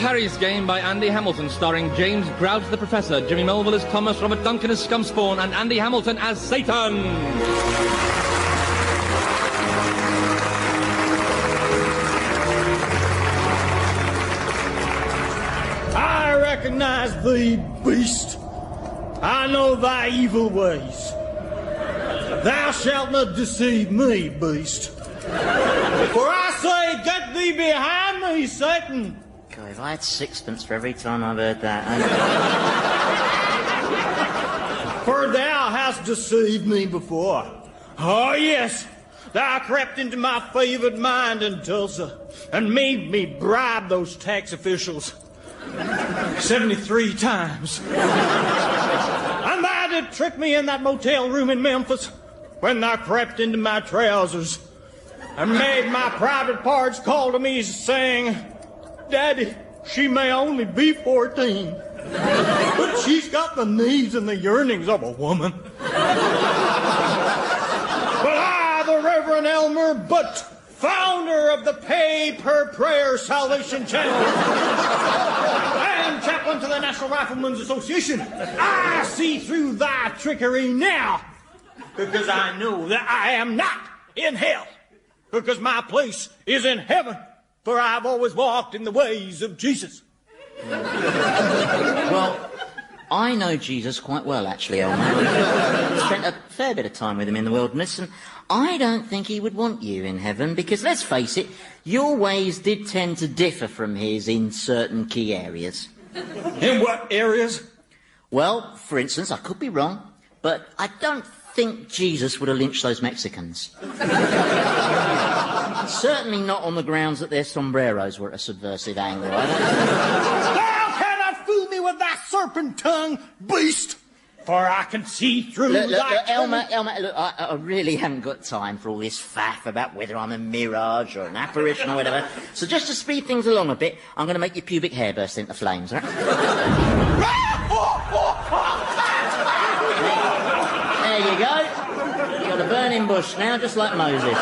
Harry's Game by Andy Hamilton, starring James Grout as the Professor, Jimmy Mulville as Thomas, Robert Duncan as Scumspawn, and Andy Hamilton as Satan. I recognize thee, beast. I know thy evil ways. Thou shalt not deceive me, beast. For I say, get thee behind me, Satan. God, if I had sixpence for every time I've heard that. For thou hast deceived me before. Oh, yes. Thou crept into my favored mind in Tulsa and made me bribe those tax officials 73 times. And thou did trick me in that motel room in Memphis when thou crept into my trousers and made my private parts call to me saying, Daddy, she may only be 14, but she's got the needs and the yearnings of a woman. But I, the Reverend Elmer Butt, founder of the Pay Per Prayer Salvation Channel and chaplain to the National Riflemen's Association, I see through thy trickery now, because I know that I am not in hell, because my place is in heaven. For I've always walked in the ways of Jesus. Well, I know Jesus quite well, actually, Elmer. I spent a fair bit of time with him in the wilderness, and I don't think he would want you in heaven, because, let's face it, your ways did tend to differ from his in certain key areas. In what areas? Well, for instance, I could be wrong, but I don't think Jesus would have lynched those Mexicans. Certainly not on the grounds that their sombreros were at a subversive angle. Thou cannot fool me with thy serpent tongue, beast, for I can see through look, thy... Elmer, look, I really haven't got time for all this faff about whether I'm a mirage or an apparition or whatever. So just to speed things along a bit, I'm going to make your pubic hair burst into flames, all right? There you go. You've got a burning bush now, just like Moses.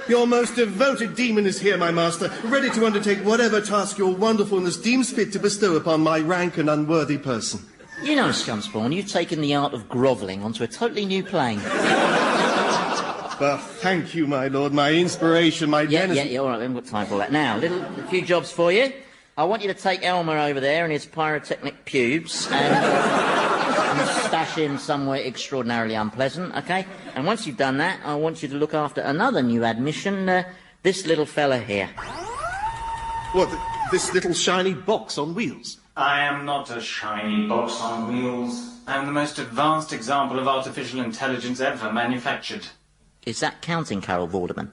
Your most devoted demon is here, my master, ready to undertake whatever task your wonderfulness deems fit to bestow upon my rank and unworthy person. You know, Scumspawn, you've taken the art of grovelling onto a totally new plane. Well, thank you, my lord, my inspiration, my denizen... Yeah, all right, we haven't got time for all that. Now, a few jobs for you. I want you to take Elmer over there and his pyrotechnic pubes and stash him somewhere extraordinarily unpleasant, OK? And once you've done that, I want you to look after another new admission, this little fella here. What, this little shiny box on wheels? I am not a shiny box on wheels. I am the most advanced example of artificial intelligence ever manufactured. Is that counting Carol Vorderman?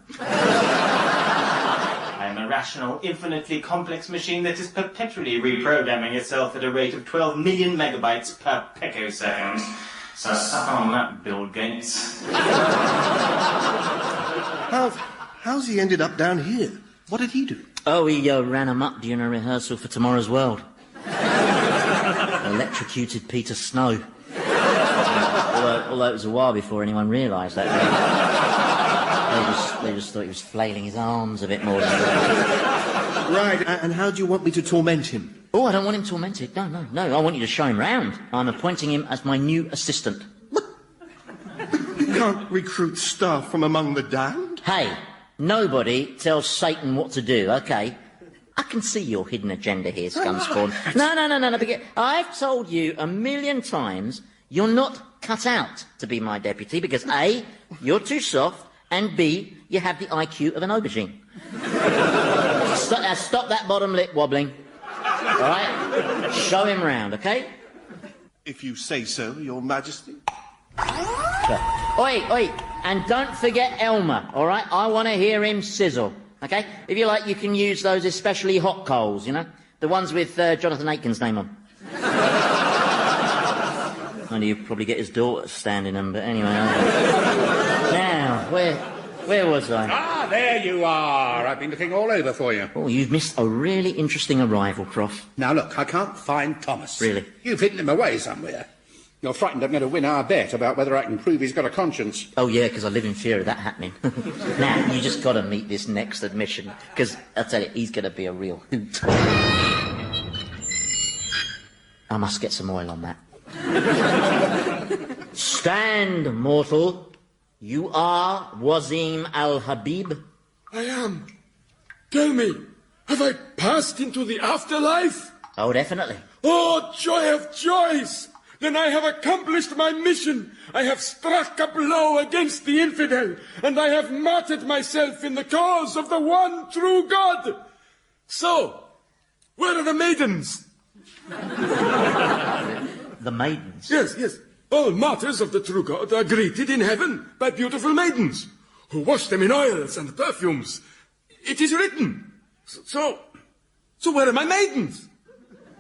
I am a rational, infinitely complex machine that is perpetually reprogramming itself at a rate of 12 million megabytes per picosecond. So suck on that, Bill Gates. How's he ended up down here? What did he do? Oh, he ran amok during a rehearsal for Tomorrow's World. Electrocuted Peter Snow. Although it was a while before anyone realised that. They just thought he was flailing his arms a bit more. Right, and how do you want me to torment him? Oh, I don't want him tormented. No. I want you to show him round. I'm appointing him as my new assistant. What? You can't recruit staff from among the damned? Hey, nobody tells Satan what to do, OK? I can see your hidden agenda here, Scumspawn. No. I've told you 1,000,000 times you're not cut out to be my deputy because A, you're too soft, and B, you have the IQ of an aubergine. Stop that bottom lip wobbling. All right? Show him round, OK? If you say so, Your Majesty. Sure. Oi, and don't forget Elmer, all right? I want to hear him sizzle, OK? If you like, you can use those especially hot coals, you know? The ones with Jonathan Aitken's name on. Only you probably get his daughter standing them, but anyway. Now, where was I? Ah, there you are. I've been looking all over for you. Oh, you've missed a really interesting arrival, Prof. Now, look, I can't find Thomas. Really? You've hidden him away somewhere. You're frightened I'm going to win our bet about whether I can prove he's got a conscience. Oh, yeah, because I live in fear of that happening. Now, you just got to meet this next admission, because I'll tell you, he's going to be a real hoot. I must get some oil on that. Stand, mortal. You are Wazim al-Habib? I am. Tell me, have I passed into the afterlife? Oh, definitely. Oh, joy of joys! Then I have accomplished my mission. I have struck a blow against the infidel, and I have martyred myself in the cause of the one true God. So, where are the maidens? The maidens? Yes, yes. All martyrs of the true God are greeted in heaven by beautiful maidens, who wash them in oils and perfumes. It is written. So where are my maidens?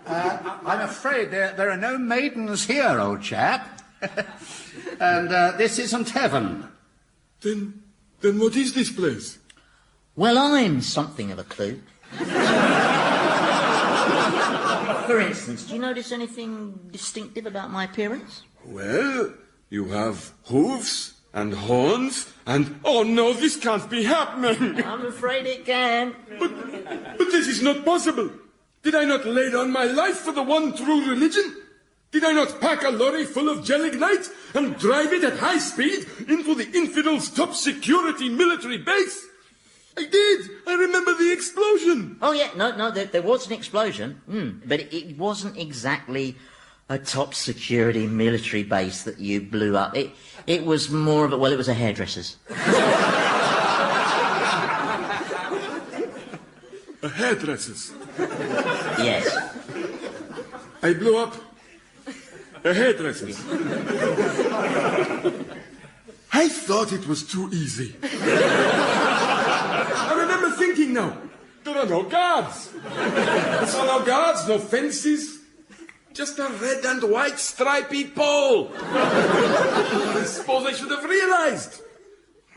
I'm afraid there are no maidens here, old chap. And this isn't heaven. Then what is this place? Well, I'm something of a clue. For instance, do you notice anything distinctive about my appearance? Well, you have hooves and horns and... Oh, no, this can't be happening. I'm afraid it can. But this is not possible. Did I not lay down my life for the one true religion? Did I not pack a lorry full of gelignite and drive it at high speed into the infidels' top security military base? I did. I remember the explosion. Oh, yeah, no, there was an explosion, but it wasn't exactly a top security military base that you blew up. It was more of a... Well, it was a hairdresser's. A hairdresser's? Yes. I blew up a hairdresser's. I thought it was too easy. I remember thinking now, there are no guards. There are no guards, no fences. Just a red and white stripy pole. I suppose I should have realized.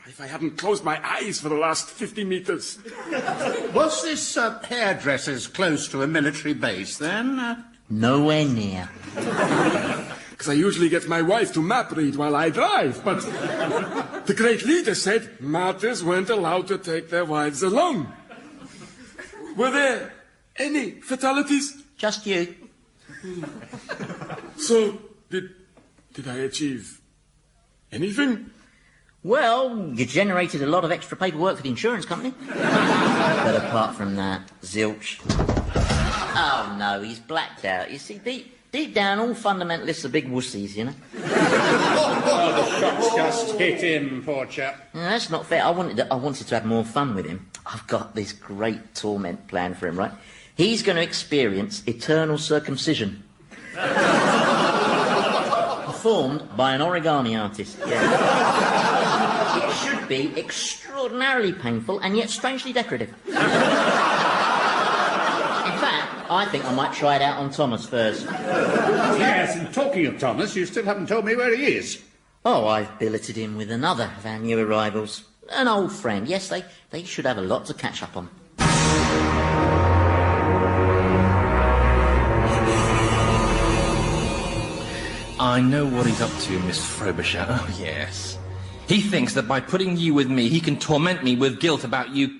If I hadn't closed my eyes for the last 50 meters. Was this hairdresser's close to a military base, then? Nowhere near. Because I usually get my wife to map read while I drive, but the great leader said martyrs weren't allowed to take their wives along. Were there any fatalities? Just you. So, did I achieve anything? Well, you generated a lot of extra paperwork for the insurance company. But apart from that, zilch. Oh, no, he's blacked out. You see, deep down, all fundamentalists are big wussies, you know? Oh, the shock's just hit him, poor chap. No, that's not fair. I wanted to have more fun with him. I've got this great torment plan for him, right? He's going to experience eternal circumcision. Performed by an origami artist. Yeah. It should be extraordinarily painful and yet strangely decorative. In fact, I think I might try it out on Thomas first. Yes, and talking of Thomas, you still haven't told me where he is. Oh, I've billeted him with another of our new arrivals. An old friend. Yes, they should have a lot to catch up on. I know what he's up to, Miss Frobisher. Oh, yes. He thinks that by putting you with me, he can torment me with guilt about you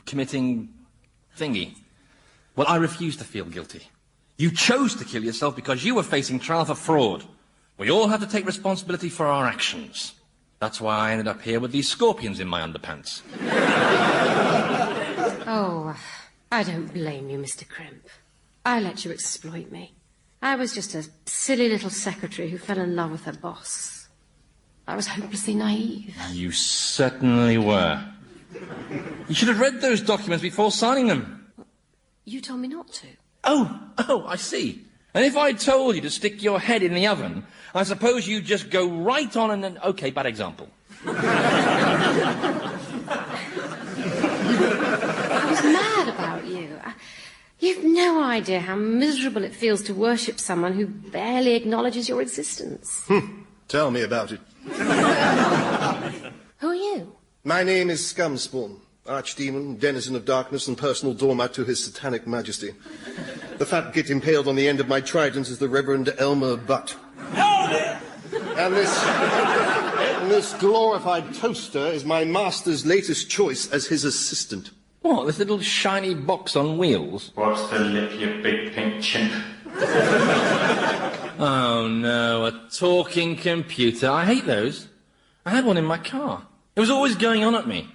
committing thingy. Well, I refuse to feel guilty. You chose to kill yourself because you were facing trial for fraud. We all have to take responsibility for our actions. That's why I ended up here with these scorpions in my underpants. Oh, I don't blame you, Mr. Crimp. I let you exploit me. I was just a silly little secretary who fell in love with her boss. I was hopelessly naive. You certainly were. You should have read those documents before signing them. You told me not to. Oh, I see. And if I told you to stick your head in the oven, I suppose you'd just go right on and then... Okay, bad example. I was mad about you. You've no idea how miserable it feels to worship someone who barely acknowledges your existence. Tell me about it. Who are you? My name is Scumspawn, archdemon, denizen of darkness, and personal doormat to his satanic majesty. The fat git impaled on the end of my trident is the Reverend Elmer Butt. Howdy, And this glorified toaster is my master's latest choice as his assistant. What, this little shiny box on wheels? What's the lip, you big pink chimp? Oh no, a talking computer. I hate those. I had one in my car. It was always going on at me.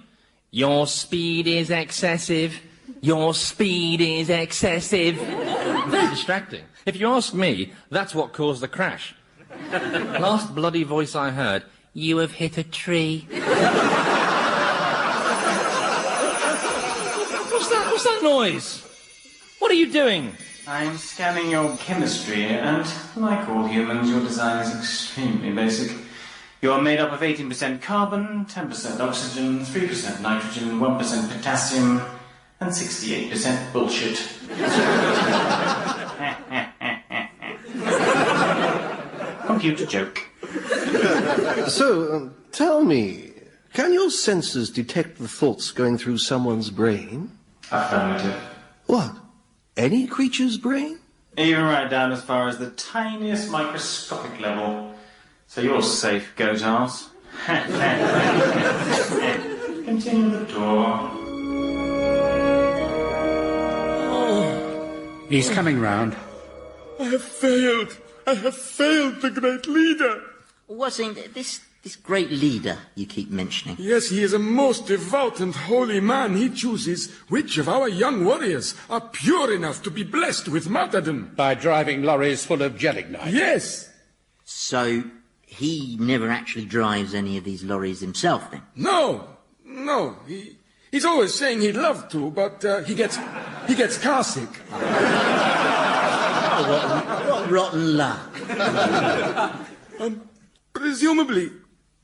Your speed is excessive. Your speed is excessive. Very distracting. If you ask me, that's what caused the crash. Last bloody voice I heard, you have hit a tree. What's that noise? What are you doing? I'm scanning your chemistry, and like all humans, your design is extremely basic. You're made up of 18% carbon, 10% oxygen, 3% nitrogen, 1% potassium, and 68% bullshit. Computer joke. So, tell me, can your sensors detect the thoughts going through someone's brain? Affirmative. What? Any creature's brain? Even right down as far as the tiniest microscopic level. So you're safe, goat arse. Continue the tour. He's coming round. I have failed. I have failed the great leader. What's in this great leader you keep mentioning? Yes, he is a most devout and holy man. He chooses which of our young warriors are pure enough to be blessed with martyrdom. By driving lorries full of gelignite. Yes. So he never actually drives any of these lorries himself, then? No. He's always saying he'd love to, but he gets car sick. What rotten luck. Presumably,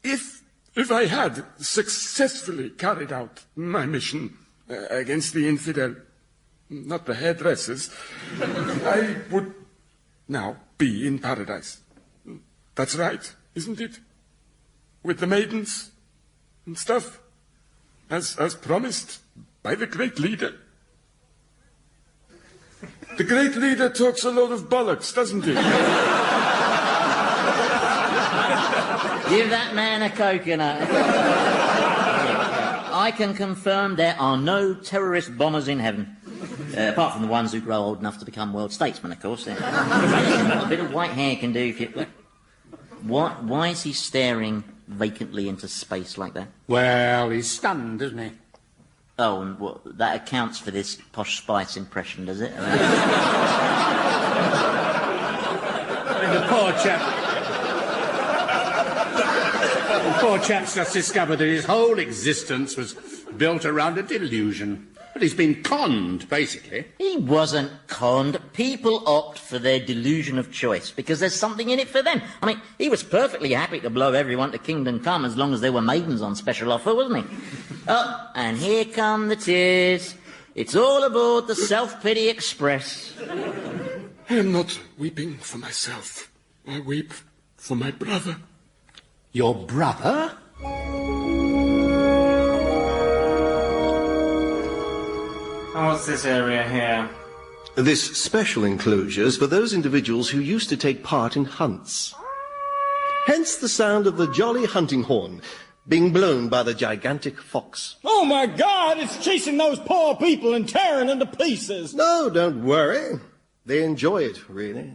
if I had successfully carried out my mission against the infidel, not the hairdressers, I would now be in paradise. That's right, isn't it? With the maidens and stuff, as promised by the great leader. The great leader talks a load of bollocks, doesn't he? Give that man a coconut. I can confirm there are no terrorist bombers in heaven. Apart from the ones who grow old enough to become world statesmen, of course. What a bit of white hair can do if you... Why is he staring vacantly into space like that? Well, he's stunned, isn't he? Oh, and that accounts for this Posh Spice impression, does it? I mean, the poor chap's just discovered that his whole existence was built around a delusion. But he's been conned, basically. He wasn't conned. People opt for their delusion of choice because there's something in it for them. I mean, he was perfectly happy to blow everyone to kingdom come as long as there were maidens on special offer, wasn't he? Oh, and here come the tears. It's all aboard the Self-Pity Express. I am not weeping for myself. I weep for my brother. Your brother? And what's this area here? This special enclosure is for those individuals who used to take part in hunts. Hence the sound of the jolly hunting horn being blown by the gigantic fox. Oh, my God, it's chasing those poor people and tearing them to pieces. No, don't worry. They enjoy it, really.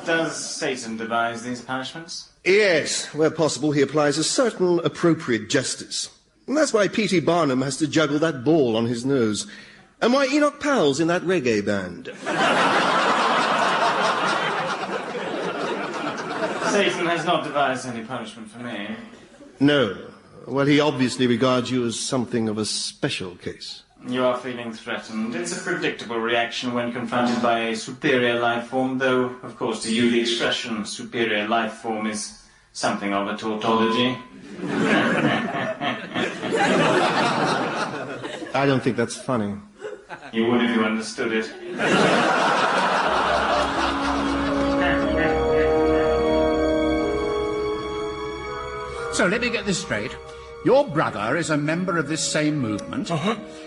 Does Satan devise these punishments? Yes, where possible he applies a certain appropriate justice. And that's why P.T. Barnum has to juggle that ball on his nose. And why Enoch Powell's in that reggae band. Satan has not devised any punishment for me. No. Well, he obviously regards you as something of a special case. You are feeling threatened. It's a predictable reaction when confronted by a superior life form, though, of course, to you the expression superior life form is something of a tautology. I don't think that's funny. You would if you understood it. So let me get this straight. Your brother is a member of this same movement,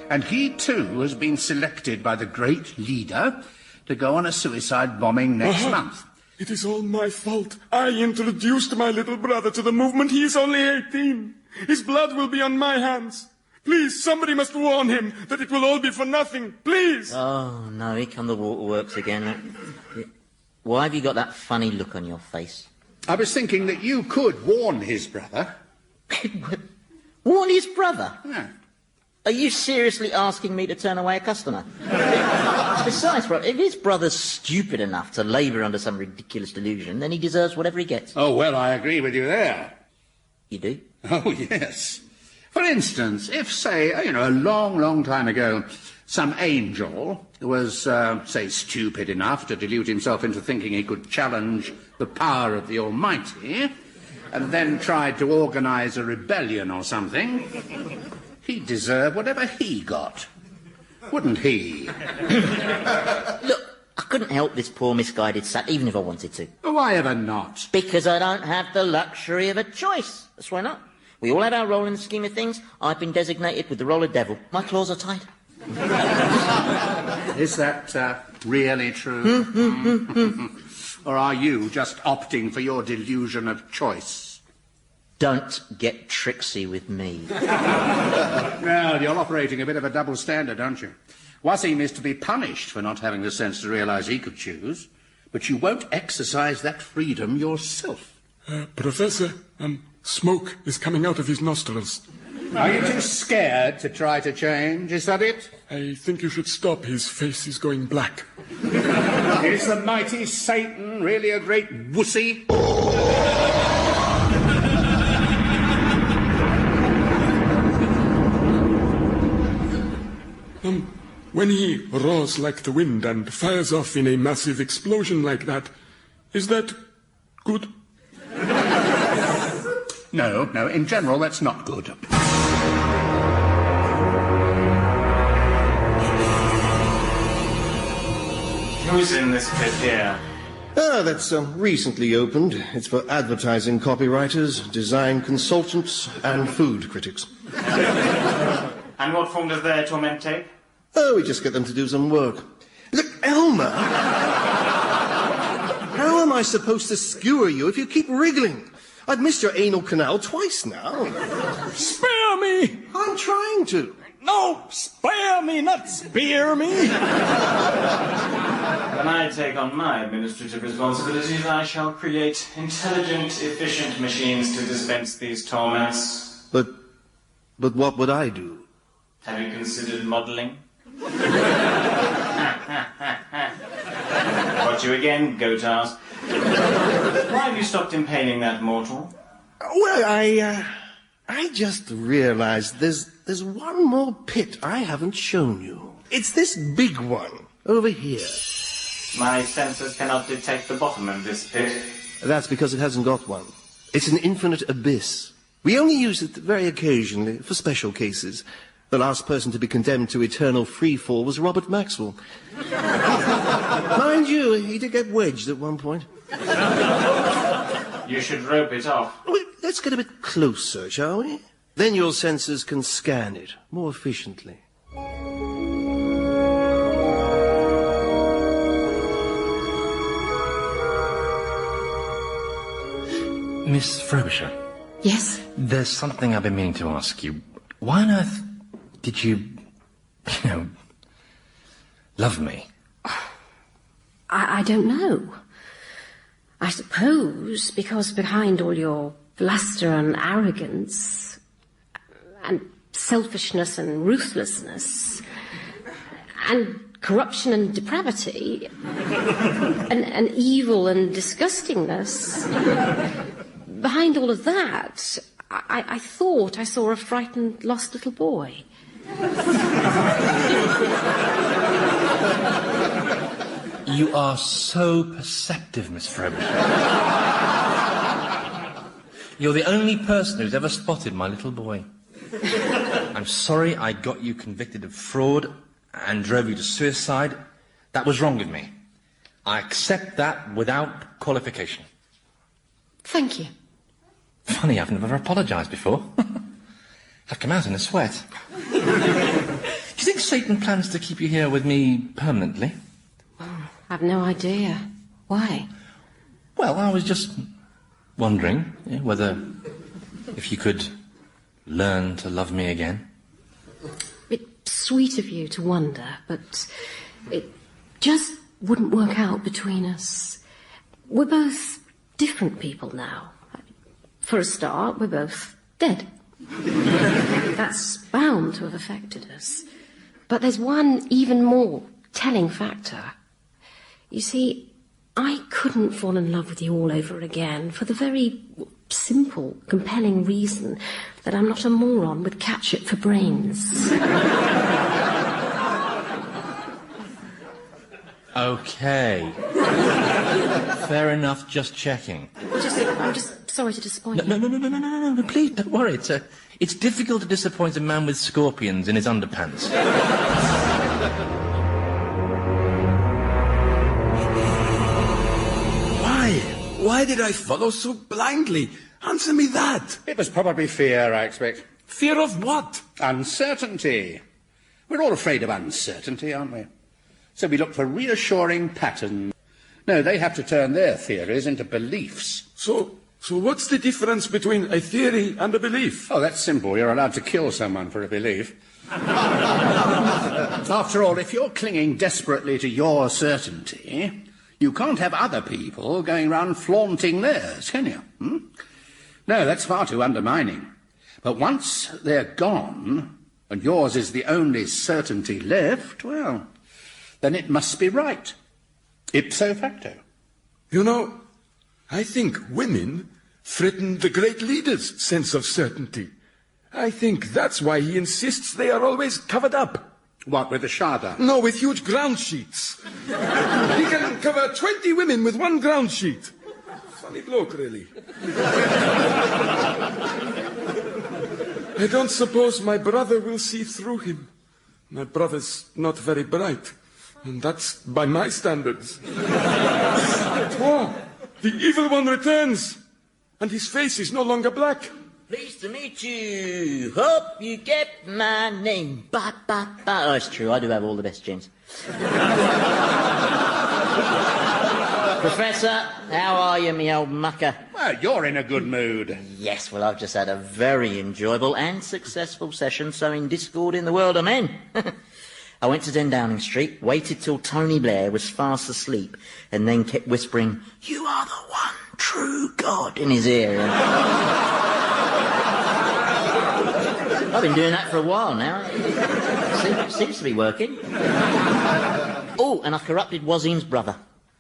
and he too has been selected by the great leader to go on a suicide bombing next month. It is all my fault. I introduced my little brother to the movement. He is only 18. His blood will be on my hands. Please, somebody must warn him that it will all be for nothing. Please. Oh, no, here come the waterworks again. Why have you got that funny look on your face? I was thinking that you could warn his brother. Warn his brother? Yeah. Are you seriously asking me to turn away a customer? Besides, if his brother's stupid enough to labour under some ridiculous delusion, then he deserves whatever he gets. Oh, well, I agree with you there. You do? Oh, yes. For instance, if, say, a long, long time ago, some angel was, say, stupid enough to delude himself into thinking he could challenge the power of the Almighty, and then tried to organise a rebellion or something, he'd deserve whatever he got. Wouldn't he? Look, I couldn't help this poor misguided sat, even if I wanted to. Why ever not? Because I don't have the luxury of a choice. That's why not. We all have our role in the scheme of things. I've been designated with the role of devil. My claws are tight. Is that really true? Or are you just opting for your delusion of choice? Don't get tricksy with me. Well, you're operating a bit of a double standard, aren't you? Wasim is to be punished for not having the sense to realise he could choose, but you won't exercise that freedom yourself. Professor, smoke is coming out of his nostrils. Are you too scared to try to change? Is that it? I think you should stop. His face is going black. Is the mighty Satan really a great wussy? When he roars like the wind and fires off in a massive explosion like that, is that good? No, in general, that's not good. Who's in this pit here? That's recently opened. It's for advertising copywriters, design consultants, and food critics. And what form does their torment take? Oh, we just get them to do some work. Look, Elmer! How am I supposed to skewer you if you keep wriggling? I've missed your anal canal twice now. Spare me! I'm trying to. No, spare me, not spear me! When I take on my administrative responsibilities, I shall create intelligent, efficient machines to dispense these torments. But what would I do? Have you considered modelling? Got you again, Goatars. Why have you stopped impaling that mortal? Well, I just realized there's one more pit I haven't shown you. It's this big one, over here. My sensors cannot detect the bottom of this pit. That's because it hasn't got one. It's an infinite abyss. We only use it very occasionally, for special cases. The last person to be condemned to eternal freefall was Robert Maxwell. Mind you, he did get wedged at one point. You should rope it off. Well, let's get a bit closer, shall we? Then your sensors can scan it more efficiently. Miss Frobisher? Yes? There's something I've been meaning to ask you. Why on earth did you love me? I don't know. I suppose because behind all your bluster and arrogance and selfishness and ruthlessness and corruption and depravity and evil and disgustingness, behind all of that, I thought I saw a frightened, lost little boy. You are so perceptive, Miss Frobisher. You're the only person who's ever spotted my little boy. I'm sorry I got you convicted of fraud and drove you to suicide. That was wrong of me. I accept that without qualification. Thank you. Funny, I've never apologised before. I've come out in a sweat. Do you think Satan plans to keep you here with me permanently? I've no idea. Why? Well, I was just wondering whether if you could learn to love me again. It's sweet of you to wonder, but it just wouldn't work out between us. We're both different people now. For a start, we're both dead. That's bound to have affected us. But there's one even more telling factor. You see, I couldn't fall in love with you all over again for the very simple, compelling reason that I'm not a moron with catch-it for brains. Okay. Fair enough, just checking. I'm just sorry to disappoint you. No, please, don't worry. It's difficult to disappoint a man with scorpions in his underpants. Why did I follow so blindly? Answer me that. It was probably fear, I expect. Fear of what? Uncertainty. We're all afraid of uncertainty, aren't we? So we look for reassuring patterns. No, they have to turn their theories into beliefs. So what's the difference between a theory and a belief? Oh, that's simple. You're allowed to kill someone for a belief. After all, if you're clinging desperately to your certainty, you can't have other people going round flaunting theirs, can you? No, that's far too undermining. But once they're gone, and yours is the only certainty left, well, then it must be right. Ipso facto. You know, I think women threaten the great leader's sense of certainty. I think that's why he insists they are always covered up. What, with the Shada? No, with huge ground sheets. He can cover 20 women with one ground sheet. Funny bloke, really. I don't suppose my brother will see through him. My brother's not very bright, and that's by my standards. Oh, the evil one returns, and his face is no longer black. Pleased to meet you. Hope you get my name. Ba, ba, ba. Oh, it's true. I do have all the best genes. Professor, how are you, me old mucker? Well, you're in a good mood. Yes, well, I've just had a very enjoyable and successful session sowing discord in the world of men. I went to 10 Downing Street, waited till Tony Blair was fast asleep, and then kept whispering, "You are the one true God," in his ear. I've been doing that for a while now. Seems to be working. Oh, and I corrupted Wazim's brother.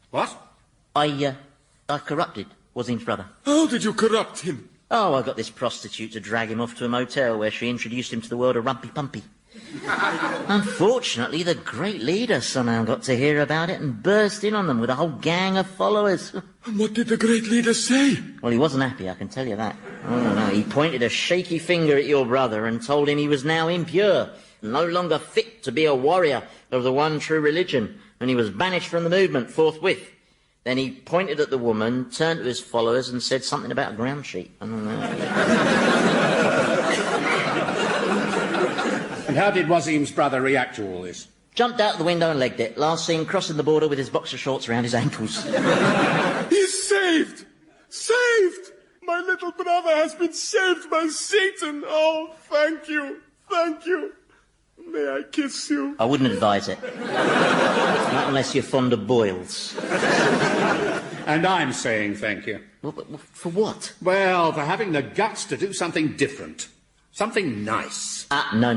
What? I corrupted Wazim's brother. How did you corrupt him? Oh, I got this prostitute to drag him off to a motel where she introduced him to the world of Rumpy Pumpy. Unfortunately, the great leader somehow got to hear about it and burst in on them with a whole gang of followers. And what did the great leader say? Well, he wasn't happy, I can tell you that. Oh, no, he pointed a shaky finger at your brother and told him he was now impure, no longer fit to be a warrior of the one true religion, and he was banished from the movement forthwith. Then he pointed at the woman, turned to his followers and said something about a ground sheet. I don't know. And how did Wazim's brother react to all this? Jumped out the window and legged it. Last seen crossing the border with his boxer shorts around his ankles. He's saved! Saved! My little brother has been saved by Satan! Oh, thank you! Thank you! May I kiss you? I wouldn't advise it. Not unless you're fond of boils. And I'm saying thank you. Well, for what? Well, for having the guts to do something different. Something nice. No.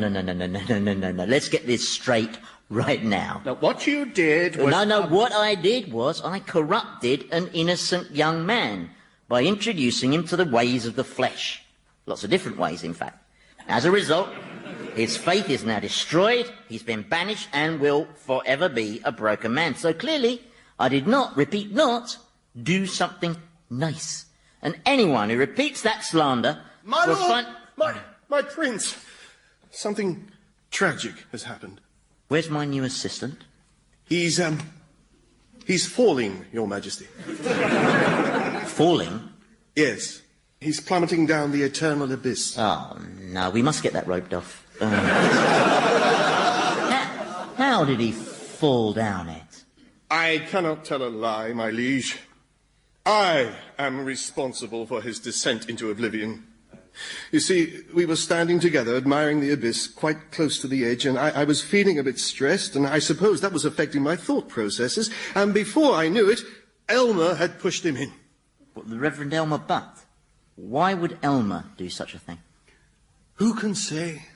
Let's get this straight right now. Now, what you did was... No, what I did was I corrupted an innocent young man by introducing him to the ways of the flesh. Lots of different ways, in fact. As a result, his faith is now destroyed, he's been banished, and will forever be a broken man. So clearly, I did not, repeat not, do something nice. And anyone who repeats that slander will find... My prince, something tragic has happened. Where's my new assistant? He's falling, Your Majesty. Falling? Yes. He's plummeting down the eternal abyss. Oh, no, we must get that roped off. How did he fall down it? I cannot tell a lie, my liege. I am responsible for his descent into oblivion. You see, we were standing together, admiring the abyss, quite close to the edge, and I was feeling a bit stressed, and I suppose that was affecting my thought processes, and before I knew it, Elmer had pushed him in. What, the Reverend Elmer Butt? Why would Elmer do such a thing? Who can say?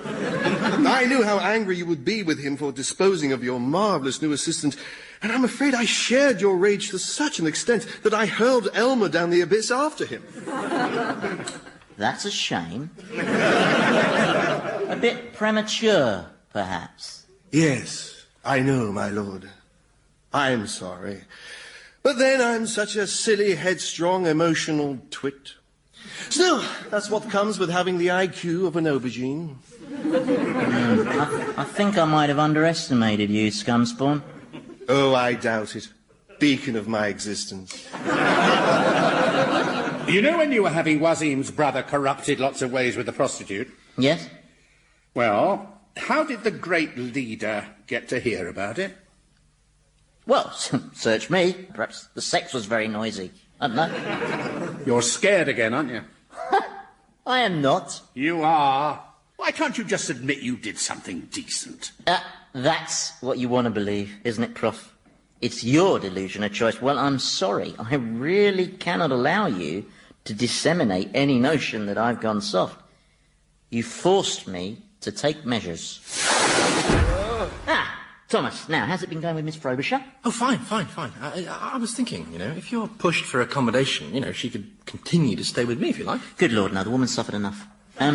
I knew how angry you would be with him for disposing of your marvellous new assistant, and I'm afraid I shared your rage to such an extent that I hurled Elmer down the abyss after him. That's a shame. A bit premature, perhaps. Yes, I know, my lord. I'm sorry. But then I'm such a silly, headstrong, emotional twit. Still, that's what comes with having the IQ of an aubergine. I think I might have underestimated you, Scumspawn. Oh, I doubt it. Beacon of my existence. You know when you were having Wazim's brother corrupted lots of ways with the prostitute? Yes? Well, how did the great leader get to hear about it? Well, search me. Perhaps the sex was very noisy. I don't know. You're scared again, aren't you? I am not. You are. Why can't you just admit you did something decent? That's what you want to believe, isn't it, Prof? It's your delusion of choice. Well, I'm sorry. I really cannot allow you to disseminate any notion that I've gone soft. You forced me to take measures. Thomas, now, how's it been going with Miss Frobisher? Oh, fine. I was thinking, if you're pushed for accommodation, she could continue to stay with me if you like. Good Lord, no, the woman suffered enough. Yeah,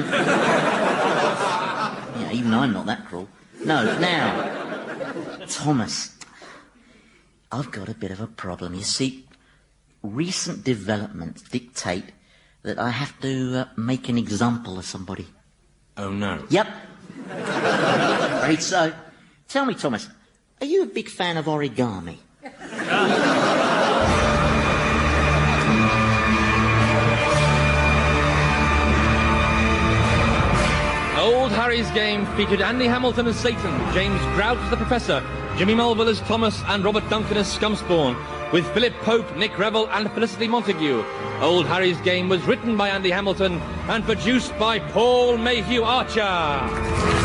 even I'm not that cruel. No, now, Thomas, I've got a bit of a problem. You see, recent developments dictate that I have to make an example of somebody. Oh, no. Yep. Right, so, tell me, Thomas, are you a big fan of origami? Old Harry's game featured Andy Hamilton as Satan, James Grout as the Professor, Jimmy Mulville as Thomas, and Robert Duncan as Scumspawn, with Philip Pope, Nick Revell, and Felicity Montagu. Old Harry's game was written by Andy Hamilton and produced by Paul Mayhew-Archer.